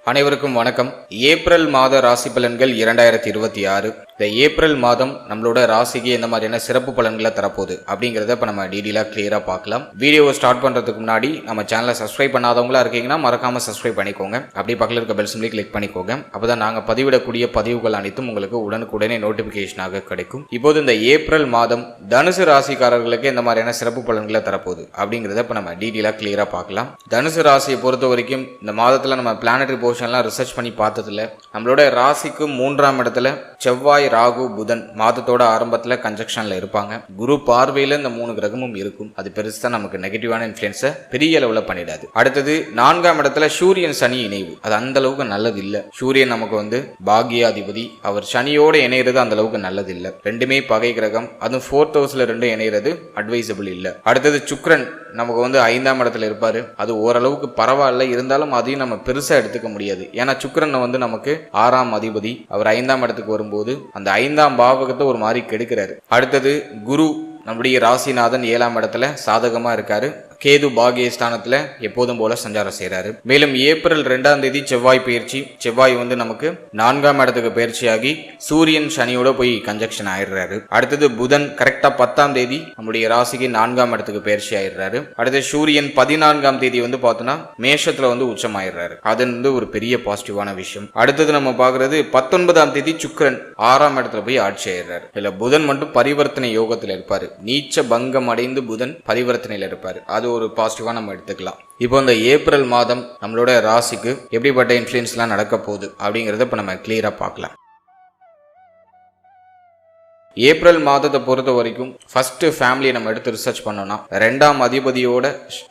அனைவருக்கும் வணக்கம். ஏப்ரல் மாத ராசி பலன்கள் 2026. இந்த ஏப்ரல் மாதம் நம்மளோட ராசிக்கு எந்த மாதிரியான சிறப்பு பலன்களை தரப்போகுது அப்படிங்கிறத இப்போ நம்ம டீடெயிலாக கிளியராக பார்க்கலாம். வீடியோவை ஸ்டார்ட் பண்ணுறதுக்கு முன்னாடி நம்ம சேனலை சப்ஸ்கிரைப் பண்ணாதவங்களா இருக்கீங்கன்னா மறக்காமல் சப்ஸ்கிரைப் பண்ணிக்கோங்க. அப்படி பக்கத்தில் இருக்க பெல் சிம்லி கிளிக் பண்ணிக்கோங்க. அப்போ தான் நாங்கள் பதிவிடக்கூடிய பதிவுகள் அனைத்தும் உங்களுக்கு உடனுக்குடனே நோட்டிஃபிகேஷனாக கிடைக்கும். இப்போது இந்த ஏப்ரல் மாதம் தனுசு ராசிக்காரர்களுக்கு எந்த மாதிரியான சிறப்பு பலன்களை தரப்போகுது அப்படிங்கிறத இப்போ நம்ம டீடெயிலாக கிளியராக பார்க்கலாம். தனுசு ராசியை பொறுத்த வரைக்கும் இந்த மாதத்தில் நம்ம பிளானட்டரி போர்ஷன்லாம் ரிசர்ச் பண்ணி பார்த்ததுல நம்மளோட ராசிக்கு 3ஆம் இடத்துல செவ்வாய், ராகு, புதன் மாதத்தோட ஆரம்பத்தில் கன்ஜக்ஷன்ல இருப்பாங்க. குரு பார்வையில இந்த 3 கிரகமும் இருக்கும். அது பெருசா நமக்கு நெகட்டிவான இன்ஃப்ளூயன்ஸை பெரிய அளவுல பண்ணிடாது. அடுத்தது 4ஆம் இடத்துல சூரியன் சனி இணைவு. அது அந்த அளவுக்கு நல்லது இல்ல. சூரியன் நமக்கு பாகியாதிபதி, அவர் சனியோட இணைகிறது அந்த அளவுக்கு நல்லது இல்ல. ரெண்டுமே பகை கிரகம். அதுவும் 4th ஹவுஸ்ல ரெண்டும் இணைகிறது அட்வைசபிள் இல்ல. அடுத்தது சுக்கிரன் நமக்கு 5ஆம் இடத்துல இருப்பாரு. அது ஓரளவுக்கு பரவாயில்ல, இருந்தாலும் அதையும் நம்ம பெருசா எடுத்துக்க முடியாது. ஏன்னா சுக்கிரன் நமக்கு 6ஆம் அதிபதி. அவர் 5ஆம் இடத்துக்கு வரும்போது அந்த 5ஆம் பாவகத்தை ஒரு மாதிரி கெடுக்கிறாரு. அடுத்தது குரு நம்முடைய ராசிநாதன் 7ஆம் இடத்துல சாதகமா இருக்காரு. கேது பாகியஸ்தானத்துல எப்போதும் போல சஞ்சாரம் செய்யறாரு. மேலும் ஏப்ரல் 2ஆம் தேதி செவ்வாய் பயிற்சி. செவ்வாய் நமக்கு 4ஆம் இடத்துக்கு பயிற்சியாகி சூரியன் சனியோட போய் கன்ஜக்ஷன் ஆயிடுறாரு. அடுத்தது புதன் கரெக்டா 10ஆம் தேதி நம்முடைய ராசிக்கு 4ஆம் இடத்துக்கு பயிற்சி ஆயிடுறாரு. அடுத்து சூரியன் 14ஆம் தேதி பார்த்தோம்னா மேஷத்துல உச்சம் ஆயிடுறாரு. அது ஒரு பெரிய பாசிட்டிவான விஷயம். அடுத்தது நம்ம பாக்குறது 19ஆம் தேதி சுக்கிரன் 6ஆம் இடத்துல போய் ஆட்சி ஆயிடுறாரு. இல்ல புதன் மட்டும் பரிவர்த்தனை யோகத்துல இருப்பாரு. நீச்ச பங்கம் அடைந்து புதன் பரிவர்த்தனையில இருப்பாரு. அது ஒரு பாசிட்டிவா நம்ம எடுத்துக்கலாம். இப்போ இந்த ஏப்ரல் மாதம் நம்மளோட ராசிக்கு எப்படிப்பட்ட இன்ஃப்ளூயன்ஸ்லாம் நடக்க போகுது அப்படிங்கறத இப்ப நம்ம கிளியரா பார்க்கலாம். ஏப்ரல் மாதத்தை பொறுத்த வரைக்கும் ஃபர்ஸ்ட் ஃபேமிலியை நம்ம எடுத்து ரிசர்ச் பண்ணோம்னா 2ஆம் அதிபதியோட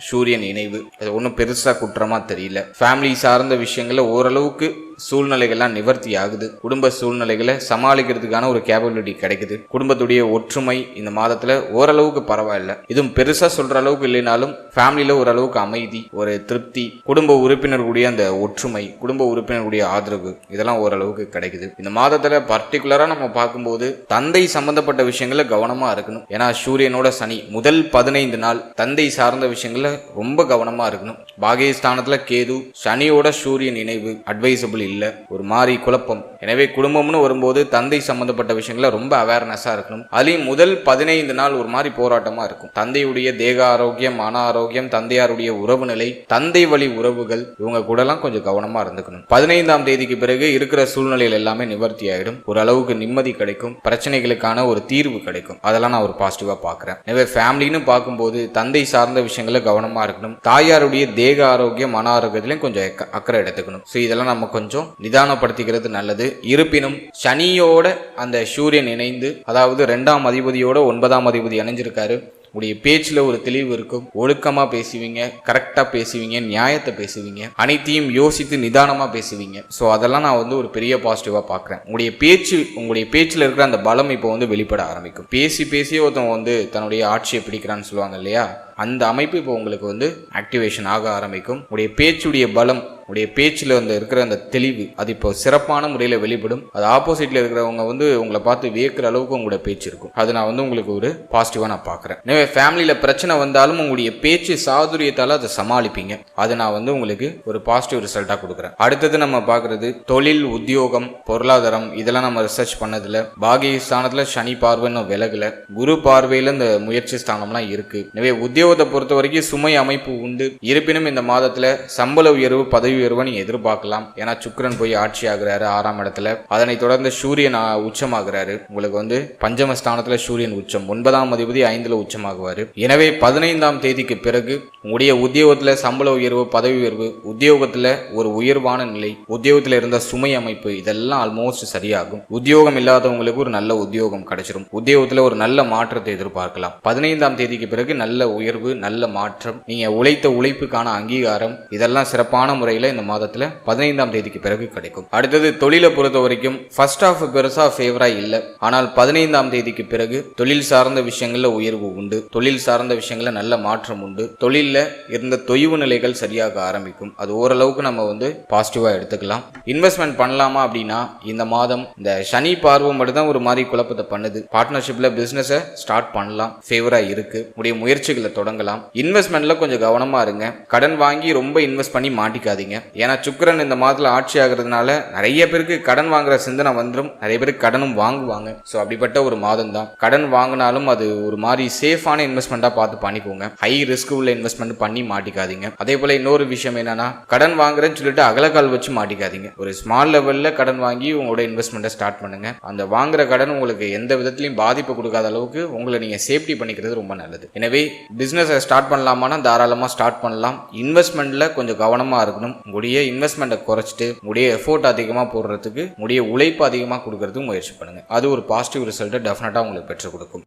சூரியன் இணைவு. அது ஒன்றும் பெருசா குற்றமா தெரியல. ஃபேமிலி சார்ந்த விஷயங்கள்ல ஓரளவுக்கு சூழ்நிலைகள்லாம் நிவர்த்தி ஆகுது. குடும்ப சூழ்நிலைகளை சமாளிக்கிறதுக்கான ஒரு கேப்பபிலிட்டி கிடைக்குது. குடும்பத்துடைய ஒற்றுமை இந்த மாதத்துல ஓரளவுக்கு பரவாயில்ல. இதுவும் பெருசா சொல்ற அளவுக்கு இல்லைனாலும் ஃபேமிலியில ஓரளவுக்கு அமைதி, ஒரு திருப்தி, குடும்ப உறுப்பினர்களுடைய அந்த ஒற்றுமை, குடும்ப உறுப்பினர்களுடைய ஆதரவு இதெல்லாம் ஓரளவுக்கு கிடைக்குது. இந்த மாதத்துல பர்டிகுலரா நம்ம பார்க்கும்போது தந்தை சம்பந்தப்பட்ட விஷயங்கள்ல கவனமா இருக்கணும். ஏன்னா சூரியனோட சனி முதல் 15 நாள் தந்தை சார்ந்த விஷயங்கள்ல ரொம்ப கவனமா இருக்கணும். பாகியஸ்தானத்துல கேது, சனியோட சூரியன் இணைவு அட்வைசபிள் இல்ல, ஒரு மாதிரி குழப்பம். எனவே குடும்பம்னு வரும்போது தந்தை சம்பந்தப்பட்ட விஷயங்கள ரொம்ப அவேர்னஸா இருக்கணும். அதுலயும் முதல் 15 நாள் ஒரு மாதிரி போராட்டமா இருக்கும். தந்தையுடைய தேக ஆரோக்கியம், மன ஆரோக்கியம், தந்தையாருடைய உறவு நிலை, தந்தை வழி உறவுகள் இவங்க கூட எல்லாம் கொஞ்சம் கவனமா இருந்துக்கணும். 15ஆம் தேதிக்கு பிறகு இருக்கிற சூழ்நிலைகள் எல்லாமே நிவர்த்தி ஆயிடும். ஒரு அளவுக்கு நிம்மதி கிடைக்கும். பிரச்சனைகளுக்கான ஒரு தீர்வு கிடைக்கும். அதெல்லாம் நான் ஒரு பாசிட்டிவா பாக்குறேன். எனவே ஃபேமிலின்னு பார்க்கும்போது தந்தை சார்ந்த விஷயங்கள கவனமா இருக்கணும். தாயாருடைய தேக ஆரோக்கியம், மன ஆரோக்கியத்திலையும் கொஞ்சம் அக்கறை எடுத்துக்கணும். இதெல்லாம் நம்ம கொஞ்சம் நிதானப்படுத்திக்கிறது நல்லது. இருப்பினும் சனியோட அந்த சூரியன் இணைந்து, அதாவது 2ஆம் அதிபதியோட 9ஆம் அதிபதி இணைஞ்சிருக்காரு. உடைய பேச்சுல ஒரு தெளிவு இருக்கும். ஒழுக்கமா பேசுவீங்க, கரெக்டா பேசுவீங்க, நியாயத்தை பேசுவீங்க, அனைத்தையும் யோசித்து நிதானமா பேசுவீங்க. சோ அதெல்லாம் நான் ஒரு பெரிய பாசிட்டிவா பாக்குறேன். உங்களுடைய பேச்சுல இருக்கிற அந்த பலம் இப்போ வெளிப்பட ஆரம்பிக்கும். பேசி பேசி ஒருத்தன் தன்னுடைய ஆட்சியை பிடிக்கிறான்னு சொல்லுவாங்க இல்லையா, அந்த அமைப்பு இப்போ உங்களுக்கு ஆக்டிவேஷன் ஆக ஆரம்பிக்கும். உடைய பேச்சுடைய பலம், உடைய பேச்சில் இருக்கிற அந்த தெளிவு அது இப்போ சிறப்பான முறையில் வெளிப்படும். அது ஆப்போசிட்ல இருக்கிறவங்க உங்களை பார்த்து வியக்கிற அளவுக்கு உங்களோட பேச்சு இருக்கும். அது நான் உங்களுக்கு ஒரு பாசிட்டிவா நான் பார்க்குறேன். எனவே ஃபேமிலியில் பிரச்சனை வந்தாலும் உங்களுடைய பேச்சு சாதுரியத்தால் அதை சமாளிப்பீங்க. அது நான் உங்களுக்கு ஒரு பாசிட்டிவ் ரிசல்ட்டாக கொடுக்குறேன். அடுத்தது நம்ம பார்க்குறது தொழில், உத்தியோகம், பொருளாதாரம். இதெல்லாம் நம்ம ரிசர்ச் பண்ணதில்ல. பாகிய ஸ்தானத்தில் சனி பார்வைன்னு விலகல, குரு பார்வையில் இந்த முயற்சி ஸ்தானம்லாம் இருக்கு. எனவே உத்தியோகத்தை பொறுத்த வரைக்கும் சுமை அமைப்பு உண்டு. இருப்பினும் இந்த மாதத்துல சம்பள உயர்வு, பதவி உயர்வை நீங்க எதிர்பார்க்கலாம். ஏன்னா சுக்கிரன் போய் ஆட்சி ஆகுறாரு 6ஆம் இடத்துல. அதனை தொடர்ந்து சூரியன் உச்சமாகிறாரு. உங்களுக்கு பஞ்சமஸ்தானத்துல சூரியன் உச்சம், 9ஆம் அதிபதி 5ல உச்சமாகுவாரு. எனவே 15ஆம் தேதிக்கு பிறகு உங்களுடைய உத்தியோகத்துல சம்பள உயர்வு, பதவி உயர்வு, உத்தியோகத்துல ஒரு உயர்வான நிலை, உத்தியோகத்துல இருந்த சுமை அமைப்பு இதெல்லாம் ஆல்மோஸ்ட் சரியாகும். உத்தியோகம் இல்லாதவங்களுக்கு ஒரு நல்ல உத்தியோகம் கிடைச்சிடும். உத்தியோகத்துல ஒரு நல்ல மாற்றத்தை எதிர்பார்க்கலாம். 15ஆம் தேதிக்கு பிறகு நல்ல உயர்வு, நல்ல மாற்றம், நீங்க உழைத்த உழைப்புக்கான அங்கீகாரம் இதெல்லாம் சிறப்பான முறையில் இந்த மாதத்துல 15ஆம் தேதிக்கு பிறகு கிடைக்கும். அடுத்தது தொழிலை பொறுத்த வரைக்கும் ஃபர்ஸ்ட் ஆஃப் பெருசா ஃபேவரா இல்ல. ஆனால் 15ஆம் தேதிக்கு பிறகு தொழில் சார்ந்த விஷயங்கள்ல உயர்வு உண்டு. தொழில் சார்ந்த விஷயங்கள்ல நல்ல மாற்றம் உண்டு. தொழில்ல இருந்த தொய்வு நிலைகள் சரியாக ஆரம்பிக்கும். அது ஓரளவுக்கு நம்ம பாசிட்டிவா எடுத்துக்கலாம். இன்வெஸ்ட்மெண்ட் பண்ணலாமா அப்படின்னா இந்த மாதம் இந்த சனி பார்வை மட்டும் தான் ஒரு மாதிரி குழப்பத்தை பண்ணுது. பார்ட்னர்ஷிப்ல பிசினஸை ஸ்டார்ட் பண்ணலாம், ஃபேவரா இருக்கு. உடைய முயற்சிகளை தொடங்கலாம். இன்வெஸ்ட்மெண்ட்ல கொஞ்சம் கவனமா இருங்க. கடன் வாங்கி ரொம்ப இன்வெஸ்ட் பண்ணி மாட்டிக்காதீங்க. ஏன்னா சுக்கிரன் இந்த மாதத்துல ஆட்சி ஆகிறதுனால நிறைய பேருக்கு கடன் வாங்குற சிந்தனை வந்துடும். நிறைய பேருக்கு கடனும் வாங்குவாங்க. ஸோ அப்படிப்பட்ட ஒரு மாதம் தான். கடன் வாங்கினாலும் அது ஒரு மாதிரி சேஃபான இன்வெஸ்ட்மெண்டா பார்த்து பண்ணிக்கோங்க. ஹை ரிஸ்க் உள்ள இன்வெஸ்ட்மெண்ட் பண்ணி மாட்டிக்காதீங்க. அதே போல இன்னொரு விஷயம் என்னன்னா, கடன் வாங்குறேன்னு சொல்லிட்டு அகலக்கால் வச்சு மாட்டிக்காதீங்க. ஒரு ஸ்மால் லெவல்ல கடன் வாங்கி உங்களோட இன்வெஸ்ட்மெண்ட்டை ஸ்டார்ட் பண்ணுங்க. அந்த வாங்குற கடன் உங்களுக்கு எந்த விதத்திலையும் பாதிப்பு கொடுக்காத அளவுக்கு உங்களை நீங்க சேஃப்டி பண்ணிக்கிறது ரொம்ப நல்லது. எனவே பிசினஸ் ஸ்டார்ட் பண்ணலாமான்னா தாராளமா ஸ்டார்ட் பண்ணலாம். இன்வெஸ்ட்மெண்ட்ல கொஞ்சம் கவனமா இருக்கணும். உங்களுடைய இன்வெஸ்ட்மெண்ட்டை குறைச்சிட்டு உங்களுடைய எஃபோர்ட் அதிகமா போடுறதுக்கு உங்களுடைய உழைப்பு அதிகமா கொடுக்கறதுக்கு முயற்சி பண்ணுங்க. அது ஒரு பாசிட்டிவ் ரிசல்ட்டை டெஃபினட்டா உங்களுக்கு பெற்றுக் கொடுக்கும்.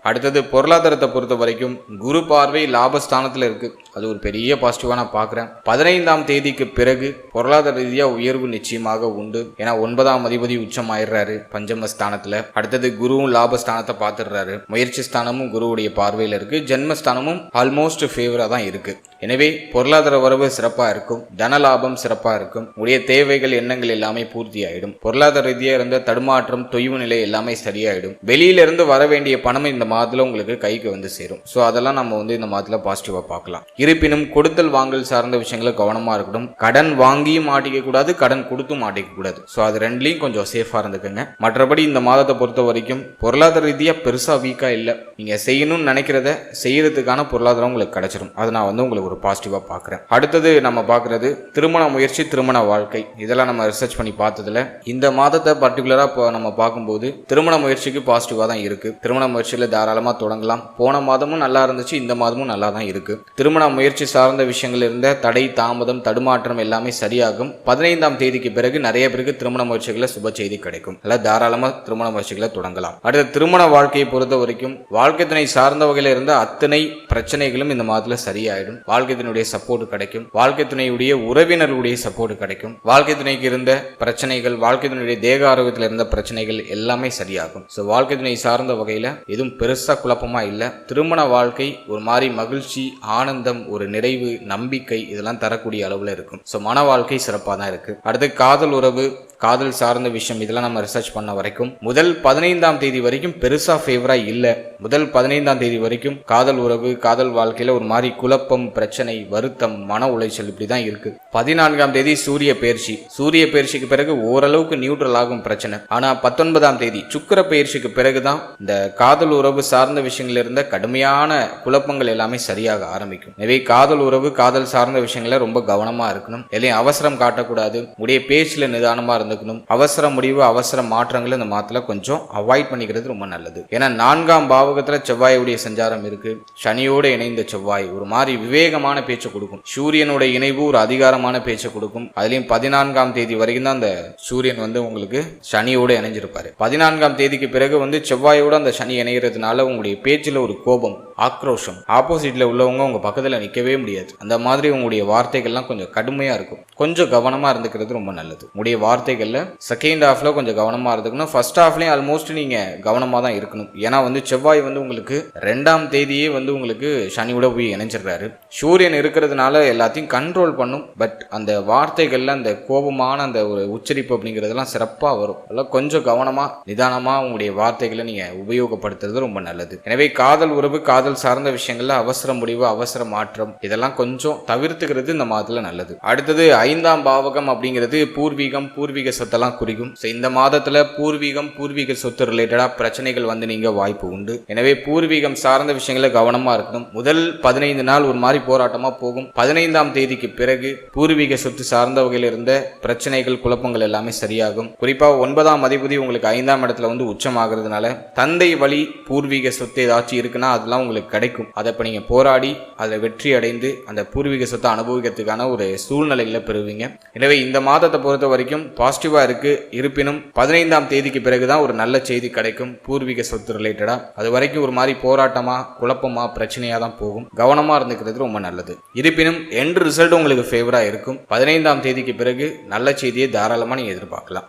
அடுத்தது பொருளாதாரத்தை பொறுத்த வரைக்கும் குரு பார்வை லாபஸ்தானத்தில் இருக்கு. அது ஒரு பெரிய பாசிட்டிவா நான் பார்க்குறேன். 15ஆம் தேதிக்கு பிறகு பொருளாதார ரீதியாக உயர்வு நிச்சயமாக உண்டு. ஏன்னா 9ஆம் அதிபதி உச்சம் ஆயிடுறாரு பஞ்சமஸ்தானத்தில். அடுத்தது குருவும் லாபஸ்தானத்தை பார்த்துடுறாரு. முயற்சி ஸ்தானமும் குருவுடைய பார்வையில் இருக்கு. ஜென்மஸ்தானமும் ஆல்மோஸ்ட் ஃபேவரா தான் இருக்கு. எனவே பொருளாதார வரவு சிறப்பாக இருக்கும். தன லாபம் சிறப்பாக இருக்கும். உடைய தேவைகள் எண்ணங்கள் எல்லாமே பூர்த்தி ஆயிடும். பொருளாதார ரீதியாக இருந்த தடுமாற்றம் தொய்வு நிலை எல்லாமே சரியாயிடும். வெளியிலிருந்து வர வேண்டிய பணம் இந்த மாதத்துல உங்களுக்கு கைக்கு வந்து சேரும். ஸோ அதெல்லாம் நம்ம இந்த மாதத்துல பாசிட்டிவா பார்க்கலாம். இருப்பினும் கொடுத்தல் வாங்கல் சார்ந்த விஷயங்களை கவனமா இருக்கணும். கடன் வாங்கியும் மாட்டிக்க கூடாது, கடன் கொடுத்தும் மாட்டிக்க கூடாது. ஸோ அது ரெண்டுலையும் கொஞ்சம் சேஃபா இருந்துக்கங்க. மற்றபடி இந்த மாதத்தை பொறுத்த வரைக்கும் பொருளாதார ரீதியா பெருசா வீக்கா இல்லை. நீங்க செய்யணும்னு நினைக்கிறத செய்யறதுக்கான பொருளாதாரம் உங்களுக்கு கிடைச்சிடும். அதை நான் உங்களுக்கு ஒரு பாசிட்டிவா பார்க்குறேன். அடுத்தது நம்ம பார்க்கறது திருமண முயற்சி, திருமண வாழ்க்கை. இதெல்லாம் நம்ம ரிசர்ச் பண்ணி பார்த்ததுல இந்த மாதத்தை பர்டிகுலரா நம்ம பார்க்கும்போது திருமண முயற்சிக்கு பாசிட்டிவா தான் இருக்கு. திருமண முயற்சியில தாராளமா தொடங்கலாம். போன மாதமும் நல்லா இருந்துச்சு, இந்த மாதமும் நல்லா தான் இருக்கு. திருமண முயற்சி சார்ந்த விஷயங்கள் இருந்த தடை தாமதம் தடுமாற்றம் எல்லாமே சரியாகும். 15ஆம் தேதிக்கு பிறகு நிறைய பேருக்கு திருமண முயற்சிகளை சுப செய்தி கிடைக்கும். தாராளமா திருமண முயற்சிகளை தொடங்கலாம். அடுத்த திருமண வாழ்க்கையை பொறுத்த வரைக்கும் வாழ்க்கை துணை சார்ந்த வகையில இருந்த அத்தனை பிரச்சனைகளும் இந்த மாதத்துல சரியாயிடும். வாழ்க்கை துணையுடைய சப்போர்ட் கிடைக்கும். வாழ்க்கை துணையுடைய உறவினர்களுடைய சப்போர்ட் கிடைக்கும். வாழ்க்கை துணைக்கு இருந்த பிரச்சனைகள், வாழ்க்கை துணையுடைய தேக ஆரோக்கியத்தில் இருந்த பிரச்சனைகள் எல்லாமே சரியாகும். வாழ்க்கை துணை சார்ந்த வகையில எதுவும் பெருசா குழப்பமா இல்ல. திருமண வாழ்க்கை ஒரு மாதிரி மகிழ்ச்சி, ஆனந்தம், ஒரு நிறைவு, நம்பிக்கை இதெல்லாம் தரக்கூடிய அளவுல இருக்கும். மன வாழ்க்கை சிறப்பாக தான் இருக்கு. அடுத்து காதல் உறவு, காதல் சார்ந்த விஷயம் இதெல்லாம் நம்ம ரிசர்ச் பண்ண வரைக்கும் முதல் 15ஆம் தேதி வரைக்கும் பெருசா ஃபேவரா இல்ல. முதல் 15ஆம் தேதி வரைக்கும் காதல் உறவு, காதல் வாழ்க்கையில ஒரு மாதிரி குழப்பம், பிரச்சனை, வருத்தம், மன உளைச்சல் இப்படிதான் இருக்கு. 14ஆம் தேதி சூரிய பெயர்ச்சி. சூரிய பெயர்ச்சிக்கு பிறகு ஓரளவுக்கு நியூட்ரல் ஆகும் பிரச்சனை. ஆனா 19ஆம் தேதி சுக்கிர பெயர்ச்சிக்கு பிறகுதான் இந்த காதல் உறவு சார்ந்த விஷயங்கள் இருந்த கடுமையான குழப்பங்கள் எல்லாமே சரியாக ஆரம்பிக்கும். எனவே காதல் உறவு, காதல் சார்ந்த விஷயங்கள ரொம்ப கவனமா இருக்கணும். எதையும் அவசரம் காட்டக்கூடாது. உடைய பேச்சுல நிதானமா இருந்துக்கணும். அவசர முடிவு, அவசர மாற்றங்கள் இந்த மாதத்துல கொஞ்சம் அவாய்ட் பண்ணிக்கிறது ரொம்ப நல்லது. ஏன்னா 4ஆம் பாவகத்துல செவ்வாயுடைய சஞ்சாரம் இருக்கு. சனியோட இணைந்த செவ்வாய் ஒரு மாதிரி விவேகமான பேச்சை கொடுக்கும். சூரியனோட இணைவு ஒரு அதிகாரமான பேச்சை கொடுக்கும். அதுலயும் 14ஆம் தேதி வரைக்கும் தான் அந்த சூரியன் உங்களுக்கு சனியோட இணைஞ்சிருப்பாரு. 14ஆம் தேதிக்கு பிறகு செவ்வாயோட அந்த சனி இணைகிறதுனால உங்களுடைய பேச்சுல ஒரு கோபம், ஆக்ரோஷம், ஆப்போசிட்ல உள்ளவங்க உங்க பக்கத்துல நிக்கவே முடியாது. அந்த மாதிரி உங்களுடைய வார்த்தைகள்லாம் கொஞ்சம் கடுமையா இருக்கும். கொஞ்சம் கவனமா இருந்துக்கிறது ரொம்ப நல்லது. உங்களுடைய வார்த்தைகள்ல செகண்ட் ஹாஃப்ல கொஞ்சம் கவனமா இருந்துக்கணும். ஃபர்ஸ்ட் ஹாஃப்லயும் ஆல்மோஸ்ட் நீங்க கவனமா தான் இருக்கணும். ஏன்னா செவ்வாய் உங்களுக்கு 2ஆம் தேதியே உங்களுக்கு சனியோட போய் இணைஞ்சிடுறாரு. சூரியன் இருக்கிறதுனால எல்லாத்தையும் கண்ட்ரோல் பண்ணும். பட் அந்த வார்த்தைகள்ல அந்த கோபமான அந்த ஒரு உச்சரிப்பு அப்படிங்கிறதெல்லாம் சிறப்பா வரும். அதெல்லாம் கொஞ்சம் கவனமா நிதானமா உங்களுடைய வார்த்தைகளை நீங்க உபயோகப்படுத்துறது ரொம்ப நல்லது. எனவே காதல் உறவு, காதல் சார்ந்த விஷயங்கள்ல அவசர முடிவு, அவசர மாற்றம் இதெல்லாம் கொஞ்சம் தவிர்த்துக்கிறது இந்த மாதத்துல நல்லது. அடுத்தது 5ஆம் பாவகம் அப்படிங்கிறது பூர்வீகம், பூர்வீக சொத்தெல்லாம் குறிக்கும். இந்த மாதத்துல பூர்வீகம், பூர்வீக சொத்து ரிலேட்டடா பிரச்சனைகள் நீங்க வாய்ப்பு உண்டு. எனவே பூர்வீகம் சார்ந்த விஷயங்கள கவனமா இருக்கணும். முதல் 15 நாள் ஒரு மாதிரி போராட்டமா போகும். 15ஆம் தேதிக்கு பிறகு பூர்வீக சொத்து சார்ந்த வகையில் இருந்த பிரச்சனைகள், குழப்பங்கள் எல்லாமே சரியாகும். குறிப்பா 9ஆம் அதிபதி உங்களுக்கு 5ஆம் இடத்துல உச்சமாகிறதுனால தந்தை வழி பூர்வீக சொத்து ஏதாச்சும் இருக்குன்னா அதெல்லாம் உங்களுக்கு கிடைக்கும். அதை இப்ப நீங்க போராடி அதை வெற்றி அடைந்து அந்த பூர்வீக சொத்தை அனுபவிக்கிறதுக்கான ஒரு சூழ்நிலைகளை பெறுவீங்க. எனவே இந்த மாதத்தை பொறுத்த வரைக்கும் பாசிட்டிவா இருக்கு. இருப்பினும் 15ஆம் தேதிக்கு பிறகுதான் ஒரு நல்ல செய்தி கிடைக்கும் பூர்வீக சொத்து ரிலேட்டடா. அது வரைக்கும் ஒரு மாதிரி போராட்டமா, குழப்பமா, பிரச்சனையா தான் போகும். கவனமா இருந்துக்கிறது ரொம்ப நல்லது. இருப்பினும் எண்ட் ரிசல்ட் உங்களுக்கு ஃபேவரா இருக்கும். 15ஆம் தேதிக்கு பிறகு நல்ல செய்தியை தாராளமா நீங்க எதிர்பார்க்கலாம்.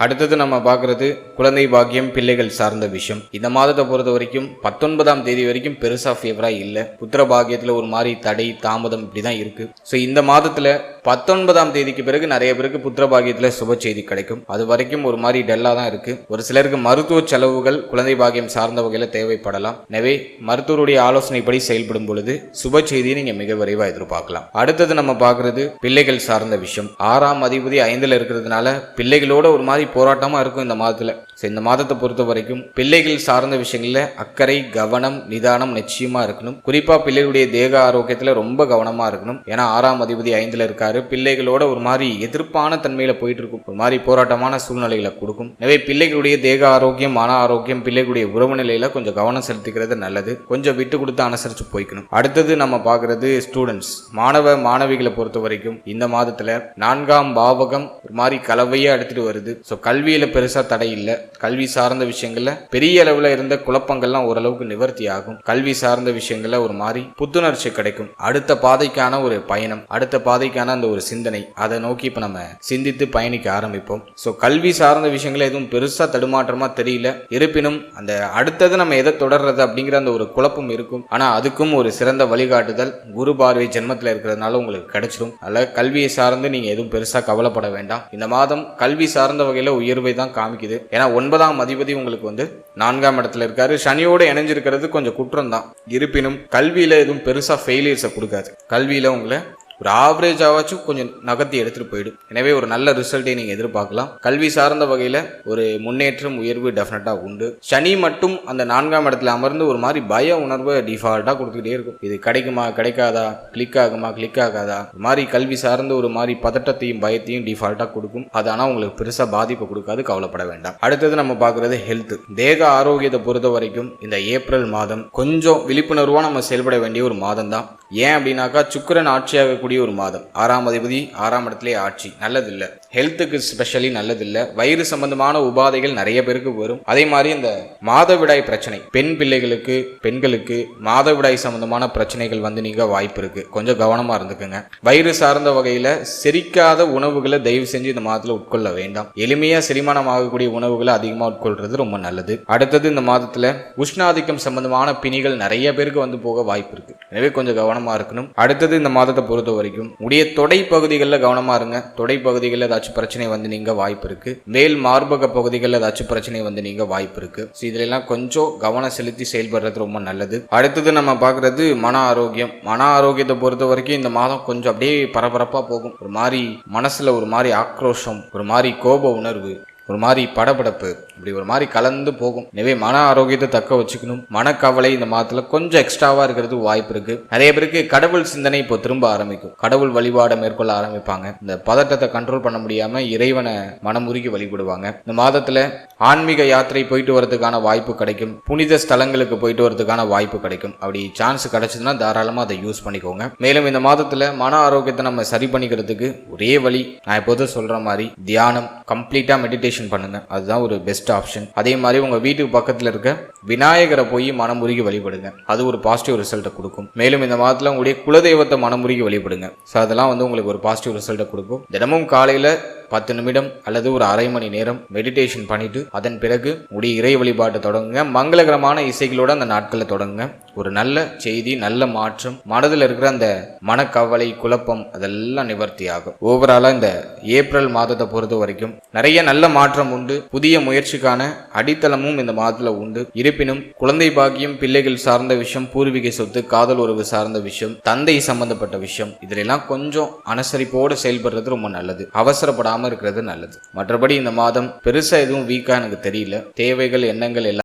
அடுத்தது நம்ம பார்க்கறது குழந்தை பாக்கியம், பிள்ளைகள் சார்ந்த விஷயம். இந்த மாதத்தை பொறுத்த வரைக்கும் 19ஆம் தேதி வரைக்கும் பெருசா ஃபேவரா இல்ல. புத்திர பாக்கியத்துல ஒரு மாதிரி தடை தாமதம் இப்படிதான் இருக்கு. ஸோ இந்த மாதத்துல 19ஆம் தேதிக்கு பிறகு நிறைய பேருக்கு புத்திர பாக்கியத்துல சுப செய்தி கிடைக்கும். அது வரைக்கும் ஒரு மாதிரி டல்லா தான் இருக்கு. ஒரு சிலருக்கு மருத்துவ செலவுகள் குழந்தை பாக்கியம் சார்ந்த வகையில தேவைப்படலாம். எனவே மருத்துவருடைய ஆலோசனைப்படி செயல்படும் பொழுது சுப செய்தியை நீங்க மிக விரைவா எதிர்பார்க்கலாம். அடுத்தது நம்ம பார்க்கறது பிள்ளைகள் சார்ந்த விஷயம். 6ஆம் அதிபதி 5ல் இருக்கிறதுனால பிள்ளைகளோட ஒரு மாதிரி போராட்டமா இருக்கும் இந்த மாதத்துல. இந்த மாதத்தை பொறுத்த வரைக்கும் பிள்ளைகள் சார்ந்த விஷயங்கள்ல அக்கறை, கவனம், நிதானம் நிச்சயமா இருக்கணும். குறிப்பா பிள்ளைகளுடைய தேக ஆரோக்கியத்துல ரொம்ப கவனமா இருக்கணும். ஏன்னா 6ஆம் அதிபதி 5ல் இருக்காரு. பிள்ளைகளோட ஒரு மாதிரி எதிர்ப்பான தன்மையில போயிட்டு இருக்கும். ஒரு மாதிரி போராட்டமான சூழ்நிலைகளை கொடுக்கும். எனவே பிள்ளைகளுடைய தேக ஆரோக்கியம், மன ஆரோக்கியம், பிள்ளைகளுடைய உறவு நிலையில கொஞ்சம் கவனம் செலுத்திக்கிறது நல்லது. கொஞ்சம் விட்டு கொடுத்து அனுசரிச்சு போய்க்கணும். அடுத்தது நம்ம பார்க்கறது ஸ்டூடெண்ட்ஸ், மாணவ மாணவிகளை பொறுத்த வரைக்கும் இந்த மாதத்துல 4ஆம் பாவகம் ஒரு மாதிரி கலவையா எடுத்துட்டு வருது. கல்வியில பெருசா தடை இல்லை. கல்வி சார்ந்த விஷயங்கள்ல பெரிய அளவுல இருந்த குழப்பங்கள்லாம் ஓரளவுக்கு நிவர்த்தி ஆகும். கல்வி சார்ந்த விஷயங்கள்ல ஒரு மாதிரி புத்துணர்ச்சி கிடைக்கும். அடுத்த பாதைக்கான ஒரு பயணம், அடுத்த பாதைக்கான அந்த ஒரு சிந்தனை, அதை நோக்கி இப்ப நம்ம சிந்தித்து பயணிக்க ஆரம்பிப்போம். கல்வி சார்ந்த விஷயங்கள எதுவும் பெருசா தடுமாற்றமா தெரியல. இருப்பினும் அந்த அடுத்தது நம்ம எதை தொடர்றது அப்படிங்கிற அந்த ஒரு குழப்பம் இருக்கும். ஆனா அதுக்கும் ஒரு சிறந்த வழிகாட்டுதல் குரு பார்வை ஜென்மத்துல இருக்கிறதுனால உங்களுக்கு கிடைச்சிடும். அதனால கல்வியை சார்ந்து நீங்க எதுவும் பெருசா கவலைப்பட வேண்டாம். இந்த மாதம் கல்வி சார்ந்த வகையில உயர்வை தான் காமிக்குது. ஏன்னா 9ஆம் அதிபதி உங்களுக்கு 4ஆம் இடத்துல இருக்காரு. சனியோட இணைஞ்சிருக்கிறது கொஞ்சம் குற்றம் தான். இருப்பினும் கல்வியில எதுவும் பெருசா ஃபெயிலியர்ஸை கொடுக்காது. கல்வியில உங்களை ஒரு ஆவரேஜாவாச்சும் கொஞ்சம் நகர்த்தி எடுத்துட்டு போயிடும். எனவே ஒரு நல்ல ரிசல்ட்டை நீங்க எதிர்பார்க்கலாம். கல்வி சார்ந்த வகையில ஒரு முன்னேற்றம், உயர்வு டெஃபினட்டா உண்டு. சனி மட்டும் அந்த 4ஆம் இடத்துல அமர்ந்து ஒரு மாதிரி பய உணர்வை டிஃபால்ட்டா கொடுத்துக்கிட்டே இருக்கும். இது கிடைக்குமா, கிடைக்காதா, கிளிக் ஆகுமா, கிளிக் ஆகாதா, ஒரு மாதிரி கல்வி சார்ந்த ஒரு மாதிரி பதட்டத்தையும் பயத்தையும் டிஃபால்ட்டா கொடுக்கும். அது ஆனா உங்களுக்கு பெருசா பாதிப்பு கொடுக்காது, கவலைப்பட வேண்டாம். அடுத்தது நம்ம பார்க்கறது ஹெல்த், தேக ஆரோக்கியத்தை பொறுத்த வரைக்கும் இந்த ஏப்ரல் மாதம் கொஞ்சம் விழிப்புணர்வா நம்ம செயல்பட வேண்டிய ஒரு மாதம் தான். ஏன் அப்படின்னாக்கா சுக்கிரன் ஆட்சியாக ஒரு மாதம். 6ஆம் அதிபதி 6ஆம் இடத்திலே ஆட்சி, நல்லதில்லை. ஹெல்த்துக்கு ஸ்பெஷலி நல்லதில்லை. வயிறு சம்பந்தமான உபாதைகள் நிறைய பேருக்கு வரும். அதே மாதிரி இந்த மாதவிடாய் பிரச்சனை, பெண் பிள்ளைகளுக்கு, பெண்களுக்கு மாதவிடாய் சம்பந்தமான பிரச்சனைகள் நீங்க வாய்ப்பு இருக்கு. கொஞ்சம் கவனமா இருந்துக்குங்க. வயிறு சார்ந்த வகையில செரிக்காத உணவுகளை தயவு செஞ்சு இந்த மாதத்துல உட்கொள்ள வேண்டாம். எளிமையா செரிமானம் ஆகக்கூடிய உணவுகளை அதிகமா உட்கொள்றது ரொம்ப நல்லது. அடுத்தது இந்த மாதத்துல உஷ்ணாதிக்கம் சம்பந்தமான பிணிகள் நிறைய பேருக்கு போக வாய்ப்பு இருக்கு. எனவே கொஞ்சம் கவனமா இருக்கணும். அடுத்தது இந்த மாதத்தை பொறுத்த வரைக்கும் உடைய தொடை பகுதிகளில் கவனமா இருங்க. தொடை பகுதிகளில் ஏதாச்சும் பிரச்சனை நீங்க வாய்ப்பு இருக்கு. மேல் மார்பக பகுதிகளில் ஏதாச்சும் பிரச்சனை நீங்க வாய்ப்பு இருக்கு. இதுல எல்லாம் கொஞ்சம் கவனம் செலுத்தி செயல்படுறது ரொம்ப நல்லது. அடுத்தது நம்ம பார்க்கறது மன ஆரோக்கியம். மன ஆரோக்கியத்தை பொறுத்த வரைக்கும் இந்த மாதம் கொஞ்சம் அப்படியே பரபரப்பா போகும். ஒரு மாதிரி மனசுல ஒரு மாதிரி ஆக்ரோஷம், ஒரு மாதிரி கோப உணர்வு, ஒரு மாதிரி படபடப்பு, இப்படி ஒரு மாதிரி கலந்து போகும். எனவே மன ஆரோக்கியத்தை தக்க வச்சுக்கணும். மனக்கவலை இந்த மாதத்துல கொஞ்சம் எக்ஸ்ட்ராவா இருக்கிறது வாய்ப்பு இருக்கு. நிறைய பேருக்கு கடவுள் சிந்தனை இப்போ திரும்ப ஆரம்பிக்கும். கடவுள் வழிபாடை மேற்கொள்ள ஆரம்பிப்பாங்க. இந்த பதட்டத்தை கண்ட்ரோல் பண்ண முடியாம இறைவனை மனமுருகி வழிபடுவாங்க. இந்த மாதத்துல ஆன்மீக யாத்திரை போயிட்டு வரதுக்கான வாய்ப்பு கிடைக்கும். புனித ஸ்தலங்களுக்கு போயிட்டு வரதுக்கான வாய்ப்பு கிடைக்கும். அப்படி சான்ஸ் கிடைச்சதுன்னா தாராளமா அதை யூஸ் பண்ணிக்கோங்க. மேலும் இந்த மாதத்துல மன ஆரோக்கியத்தை நம்ம சரி பண்ணிக்கிறதுக்கு ஒரே வழி, நான் எப்போதும் சொல்ற மாதிரி தியானம், கம்ப்ளீட்டா மெடிடேஷன் பண்ணுங்க. அதுதான் ஒரு பெஸ்ட் ஆப்ஷன். அதே மாதிரி உங்க வீட்டுக்கு பக்கத்துல இருக்க விநாயகரை போய் மனமுருகி வழிபடுங்க. அது ஒரு பாசிட்டிவ் ரிசல்ட்டை கொடுக்கும். மேலும் இந்த மாதத்துல உங்களுடைய குலதெய்வத்தை மனமுருகி வழிபடுங்க. அதெல்லாம் உங்களுக்கு ஒரு பாசிட்டிவ் ரிசல்ட்டை கொடுக்கும். தினமும் காலையில 10 நிமிடம் அல்லது ஒரு அரை மணி நேரம் மெடிடேஷன் பண்ணிட்டு அதன் பிறகு உடைய இறை வழிபாட்டை தொடங்குங்க. மங்களகரமான இசைகளோட அந்த நாட்களை தொடங்குங்க. ஒரு நல்ல செய்தி, நல்ல மாற்றம், மனதில் இருக்கிற அந்த மனக்கவலை, குழப்பம் அதெல்லாம் நிவர்த்தி ஆகும். ஓவராலா இந்த ஏப்ரல் மாதத்தை பொறுத்த வரைக்கும் நிறைய நல்ல மாற்றம் உண்டு. புதிய முயற்சிக்கான அடித்தளமும் இந்த மாதத்துல உண்டு. இருப்பினும் குழந்தை பாக்கியம், பிள்ளைகள் சார்ந்த விஷயம், பூர்வீக சொத்து, காதல் உறவு சார்ந்த விஷயம், தந்தை சம்பந்தப்பட்ட விஷயம், இதெல்லாம் கொஞ்சம் அனுசரிப்போடு செயல்படுறது ரொம்ப நல்லது. அவசரப்படாம இருக்கிறது நல்லது. மற்றபடி இந்த மாதம் பெருசா எதுவும் வீக்கா எனக்கு தெரியல. தேவைகள், எண்ணங்கள் எல்லாம்